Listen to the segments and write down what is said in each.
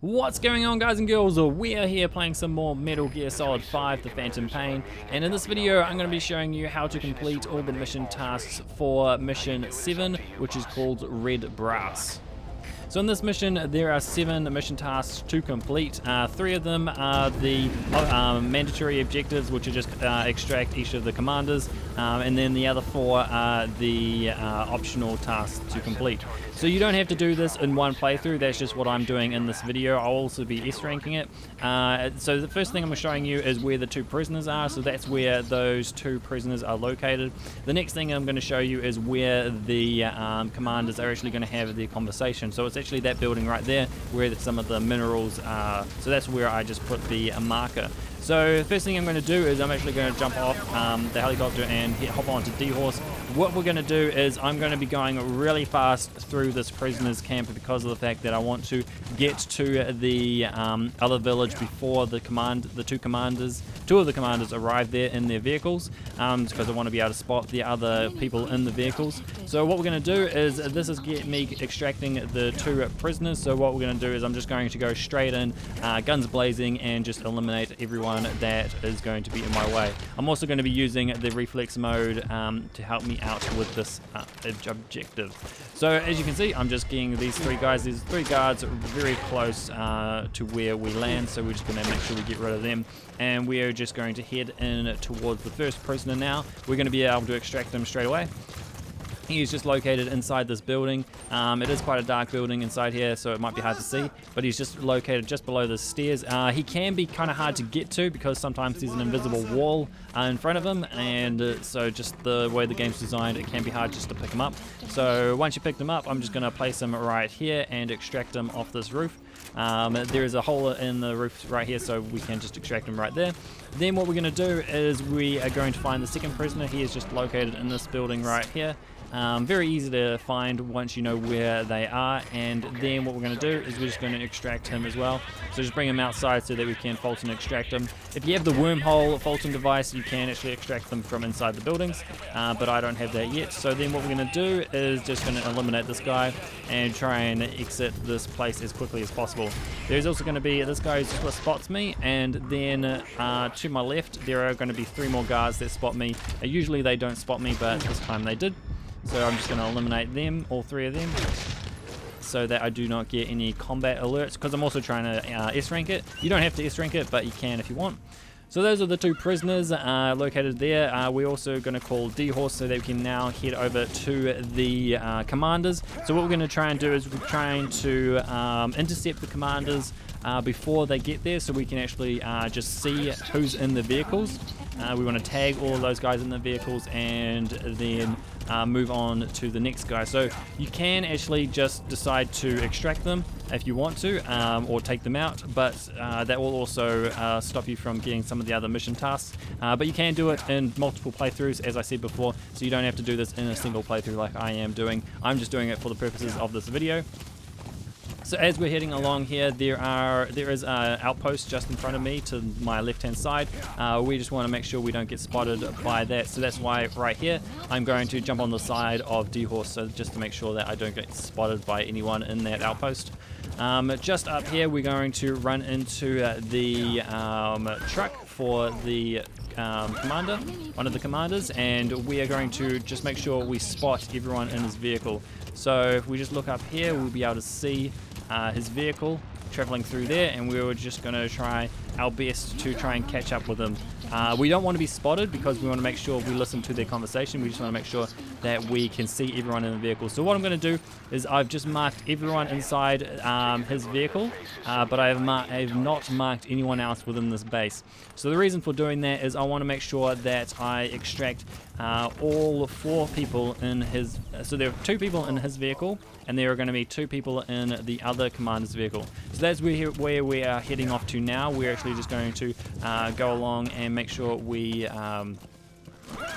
What's going on, guys and girls? We are here playing some more Metal Gear Solid 5 The Phantom Pain, and in this video I'm going to be showing you how to complete all the mission tasks for mission 7, which is called Red Brass. So in this mission there are 7 mission tasks to complete. 3 of them are the mandatory objectives, which are just extract each of the commanders, and then the other 4 are the optional tasks to complete. So you don't have to do this in one playthrough, that's just what I'm doing in this video. I'll also be S-ranking it. So the first thing I'm showing you is where the 2 prisoners are, so that's where those 2 prisoners are located. The next thing I'm going to show you is where the commanders are actually going to have their conversation. So it's actually that building right there where some of the minerals are, so that's where I just put the marker. So the first thing I'm going to do is I'm actually going to jump off the helicopter and hop onto D-Horse. What we're going to do is I'm going to be going really fast through this prisoners camp because of the fact that I want to get to the other village before the 2 of the commanders arrive there in their vehicles, because I want to be able to spot the other people in the vehicles. So what we're going to do is, this is me extracting the 2 prisoners, so what we're going to do is I'm just going to go straight in, guns blazing, and just eliminate everyone that is going to be in my way. I'm also going to be using the reflex mode to help me out with this objective. So as you can see, I'm just getting these 3 guys, these 3 guards very close to where we land, so we're just going to make sure we get rid of them, and we are just going to head in towards the first prisoner now. We're going to be able to extract them straight away. He is just located inside this building. It is quite a dark building inside here, so it might be hard to see, but he's just located just below the stairs. He can be kind of hard to get to because sometimes there's an invisible wall in front of him, and so just the way the game's designed, it can be hard just to pick him up. So once you pick them up, I'm just going to place him right here and extract him off this roof. There is a hole in the roof right here, so we can just extract him right there. Then what we're going to do is we are going to find the second prisoner. He is just located in this building right here. Very easy to find once you know where they are, and then what we're going to do is we're just going to extract him as well. So just bring him outside so that we can Fulton extract him. If you have the wormhole Fulton device, you can actually extract them from inside the buildings, but I don't have that yet. So then what we're going to do is just going to eliminate this guy and try and exit this place as quickly as possible. There's also going to be this guy who spots me, and then to my left there are going to be 3 more guards that spot me. Usually they don't spot me, but this time they did. So I'm just going to eliminate them, all 3 of them, so that I do not get any combat alerts, because I'm also trying to S-rank it. You don't have to S-rank it, but you can if you want. So those are the 2 prisoners located there. We're also going to call D-Horse so that we can now head over to the commanders. So what we're going to try and do is we're trying to intercept the commanders before they get there, so we can actually just see who's in the vehicles. We want to tag all of those guys in the vehicles and then move on to the next guy. So you can actually just decide to extract them if you want to, or take them out, but that will also stop you from getting some of the other mission tasks. But you can do it in multiple playthroughs, as I said before, so you don't have to do this in a single playthrough like I am doing. I'm just doing it for the purposes of this video. So as we're heading along here, there is an outpost just in front of me to my left hand side. We just want to make sure we don't get spotted by that, so that's why right here I'm going to jump on the side of D-Horse, so just to make sure that I don't get spotted by anyone in that outpost. Just up here we're going to run into the truck for the commander, one of the commanders, and we are going to just make sure we spot everyone in his vehicle. So if we just look up here, we'll be able to see his vehicle traveling through there, and we were just going to try our best to try and catch up with him. We don't want to be spotted because we want to make sure we listen to their conversation. We just want to make sure that we can see everyone in the vehicle. So what I'm going to do is I've just marked everyone inside his vehicle, but I have not marked anyone else within this base. So the reason for doing that is I want to make sure that I extract all 4 people in his, so there are 2 people in his vehicle, and there are going to be 2 people in the other commander's vehicle. So that's where we are heading off to now. We're actually just going to go along and make sure we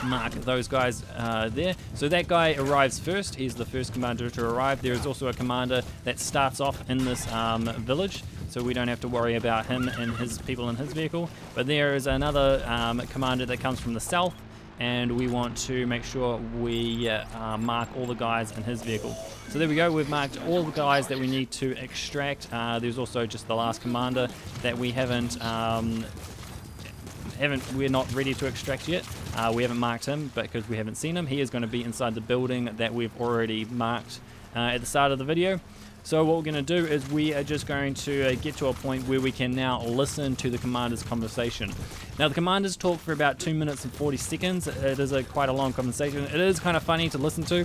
mark those guys there. So that guy arrives first. He's the first commander to arrive. There is also a commander that starts off in this village, so we don't have to worry about him and his people in his vehicle. But there is another commander that comes from the south, and we want to make sure we mark all the guys in his vehicle. So there we go, we've marked all the guys that we need to extract. There's also just the last commander that we we're not ready to extract yet. We haven't marked him because we haven't seen him. He is going to be inside the building that we've already marked at the start of the video. So what we're going to do is we are just going to get to a point where we can now listen to the commander's conversation. Now the commanders talk for about 2 minutes and 40 seconds. It is quite a long conversation. It is kind of funny to listen to,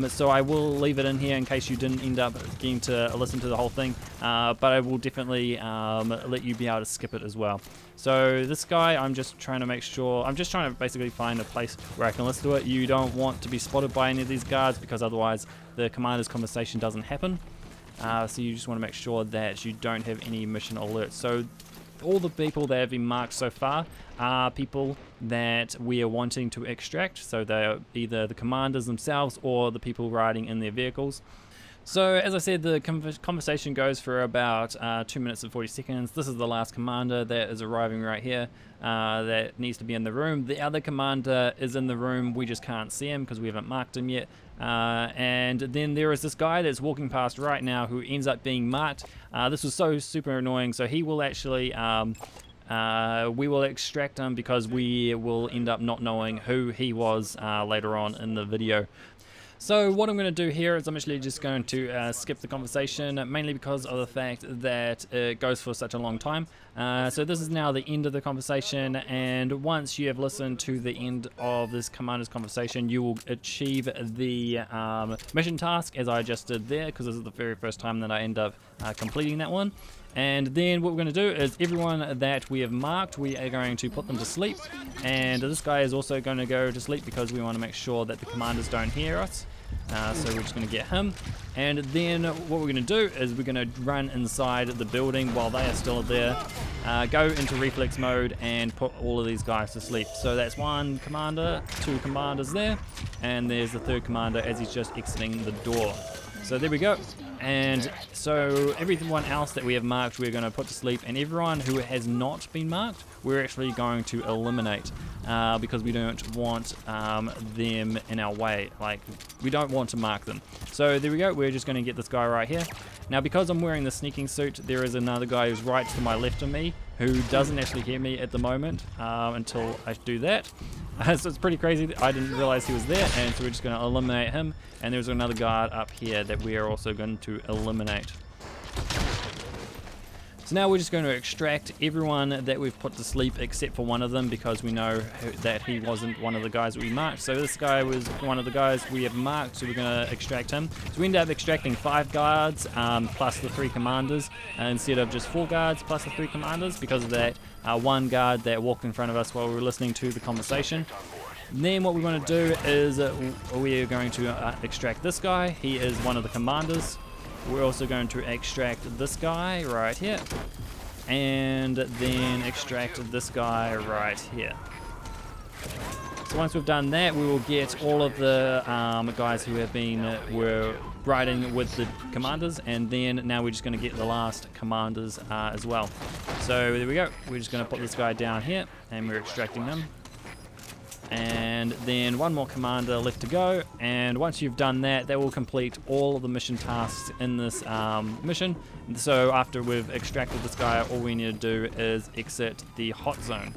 so I will leave it in here in case you didn't end up getting to listen to the whole thing, but I will definitely let you be able to skip it as well. So this guy, I'm just trying to basically find a place where I can listen to it. You don't want to be spotted by any of these guards because otherwise the commander's conversation doesn't happen. So you just want to make sure that you don't have any mission alerts. So all the people that have been marked so far are people that we are wanting to extract. So they're either the commanders themselves or the people riding in their vehicles. So as I said, the conversation goes for about 2 minutes and 40 seconds. This is the last commander that is arriving right here that needs to be in the room. The other commander is in the room, we just can't see him because we haven't marked him yet. And then there is this guy that's walking past right now who ends up being marked. This was so super annoying, so he will actually we will extract him because we will end up not knowing who he was later on in the video. So what I'm going to do here is I'm actually just going to skip the conversation, mainly because of the fact that it goes for such a long time. So this is now the end of the conversation, and once you have listened to the end of this commander's conversation, you will achieve the mission task as I just did there, because this is the very first time that I end up completing that one. And then what we're going to do is everyone that we have marked, we are going to put them to sleep. And this guy is also going to go to sleep because we want to make sure that the commanders don't hear us. So we're just going to get him. And then what we're going to do is we're going to run inside the building while they are still there. Go into reflex mode and put all of these guys to sleep. So that's one commander, two commanders there. And there's the third commander as he's just exiting the door. So there we go. And so everyone else that we have marked we're going to put to sleep, and everyone who has not been marked we're actually going to eliminate because we don't want them in our way. Like, we don't want to mark them. So there we go, we're just going to get this guy right here. Now because I'm wearing the sneaking suit, there is another guy who's right to my left of me who doesn't actually hear me at the moment until I do that. So it's pretty crazy. I didn't realize he was there, and so we're just going to eliminate him. And there's another guard up here that we are also going to eliminate. So now we're just going to extract everyone that we've put to sleep except for one of them, because we know that he wasn't one of the guys that we marked. So this guy was one of the guys we have marked, so we're going to extract him. So we end up extracting 5 guards plus the 3 commanders instead of just 4 guards plus the 3 commanders, because of that one guard that walked in front of us while we were listening to the conversation. And then what we're going to do is we are going to extract this guy. He is one of the commanders. We're also going to extract this guy right here, and then extract this guy right here. So once we've done that, we will get all of the guys who have been were riding with the commanders, and then now we're just going to get the last commanders as well. So there we go. We're just going to put this guy down here, and we're extracting him. And then one more commander left to go, and once you've done that, that will complete all of the mission tasks in this mission. So after we've extracted this guy, all we need to do is exit the hot zone.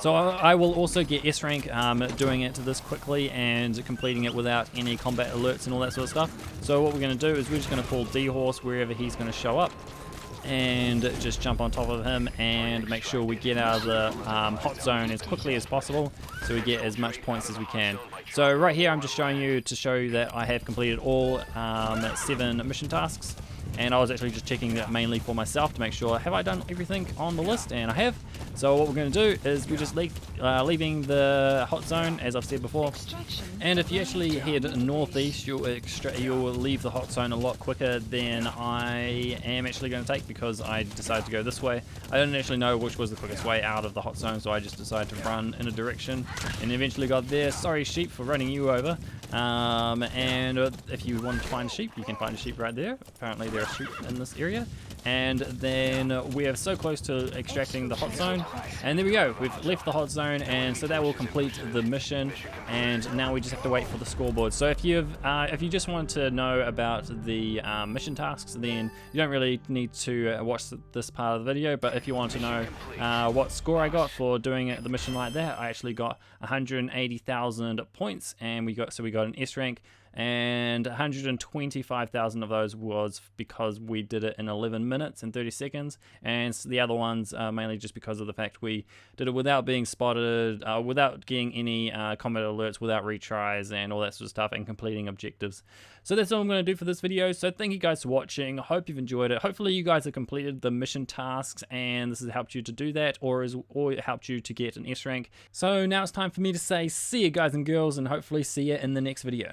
So I will also get S rank doing it this quickly and completing it without any combat alerts and all that sort of stuff. So what we're going to do is we're just going to pull D-Horse wherever he's going to show up, and just jump on top of him and make sure we get out of the hot zone as quickly as possible so we get as much points as we can. So right here I'm just showing you to show you that I have completed all 7 mission tasks, and I was actually just checking that mainly for myself to make sure, have I done everything on the list? And I have. So what we're going to do is we're just leaving the hot zone, as I've said before. And if you actually head northeast, you'll leave the hot zone a lot quicker than I am actually going to take, because I decided to go this way. I didn't actually know which was the quickest way out of the hot zone, so I just decided to run in a direction and eventually got there. Sorry sheep for running you over. And if you want to find a sheep, you can find a sheep right there. Apparently there are sheep in this area. And then we are so close to extracting the hot zone, and there we go, we've left the hot zone, and so that will complete the mission. And now we just have to wait for the scoreboard. So if you just want to know about the mission tasks, then you don't really need to watch this part of the video. But if you want to know what score I got for doing the mission like that, I actually got 180,000 points, and we got an S rank. And 125,000 of those was because we did it in 11 minutes and 30 seconds, and the other ones mainly just because of the fact we did it without being spotted, without getting any combat alerts, without retries and all that sort of stuff, and completing objectives. So that's all I'm going to do for this video. So thank you guys for watching. I hope you've enjoyed it. Hopefully you guys have completed the mission tasks and this has helped you to do that, or it helped you to get an S rank. So now it's time for me to say see you guys and girls, and hopefully see you in the next video.